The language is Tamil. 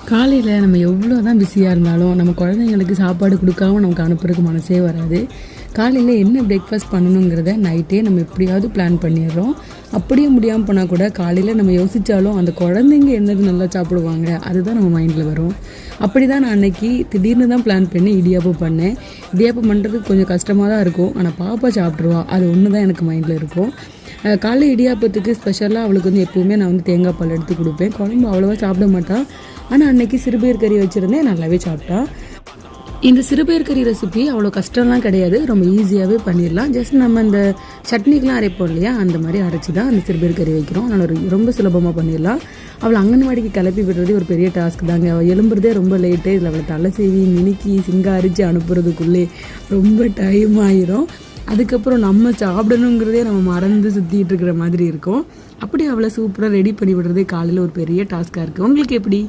காலையில் நம்ம எவ்வளோ தான் பிஸியாக இருந்தாலும் நம்ம குழந்தைங்களுக்கு சாப்பாடு கொடுக்காம நமக்கு அனுப்புறதுக்கு மனசே வராது. காலையில் என்ன பிரேக்ஃபாஸ்ட் பண்ணணுங்கிறத நைட்டே நம்ம எப்படியாவது பிளான் பண்ணிடுறோம். அப்படியே முடியாமல் போனால் கூட காலையில் நம்ம யோசித்தாலும் அந்த குழந்தைங்க என்னது நல்லா சாப்பிடுவாங்க அதுதான் நம்ம மைண்டில் வரும். அப்படி தான் நான் அன்றைக்கி திடீர்னு தான் பிளான் பண்ணி இடியாப்பம் பண்ணேன். இடியாப்பம் பண்ணுறதுக்கு கொஞ்சம் கஷ்டமாக தான் இருக்கும், ஆனால் பாப்பா சாப்பிட்ருவா, அது ஒன்று தான் எனக்கு மைண்டில் இருக்கும். காலை இடியாப்பத்துக்கு ஸ்பெஷலாக அவளுக்கு எப்போவுமே நான் தேங்காய் பால் எடுத்து கொடுப்பேன். குழம்பு அவ்வளோவா சாப்பிட மாட்டான், ஆனால் அன்றைக்கி சிறுபயிர் கறி வச்சுருந்தேன், நல்லாவே சாப்பிட்டா. இந்த சிறுபயிர் கறி ரெசிபி அவ்வளோ கஷ்டம்லாம் கிடையாது, ரொம்ப ஈஸியாகவே பண்ணிடலாம். ஜஸ்ட் நம்ம இந்த சட்னிக்கெலாம் அரைப்போம் இல்லையா, அந்த மாதிரி அரைச்சி தான் அந்த சிறுபயிர் கறி வைக்கிறோம். அதனால் ரொம்ப சுலபமாக பண்ணிடலாம். அவளை அங்கன்வாடிக்கு கிளப்பி விடுறதே ஒரு பெரிய டாஸ்க் தாங்க. அவள் எழும்புறதே ரொம்ப லேட்டு. இதில் அவளை தலை செய்வி மினுக்கி சிங்காரிச்சு அனுப்புறதுக்குள்ளே ரொம்ப டைம் ஆயிரும். அதுக்கப்புறம் நம்ம சாப்பிடணுங்கிறதே நம்ம மறந்து சுற்றிட்டு இருக்கிற மாதிரி இருக்கும். அப்படி அவளை சூப்பராக ரெடி பண்ணி விடுறதே காலையில் ஒரு பெரிய டாஸ்க்காக இருக்குது. உங்களுக்கு எப்படி?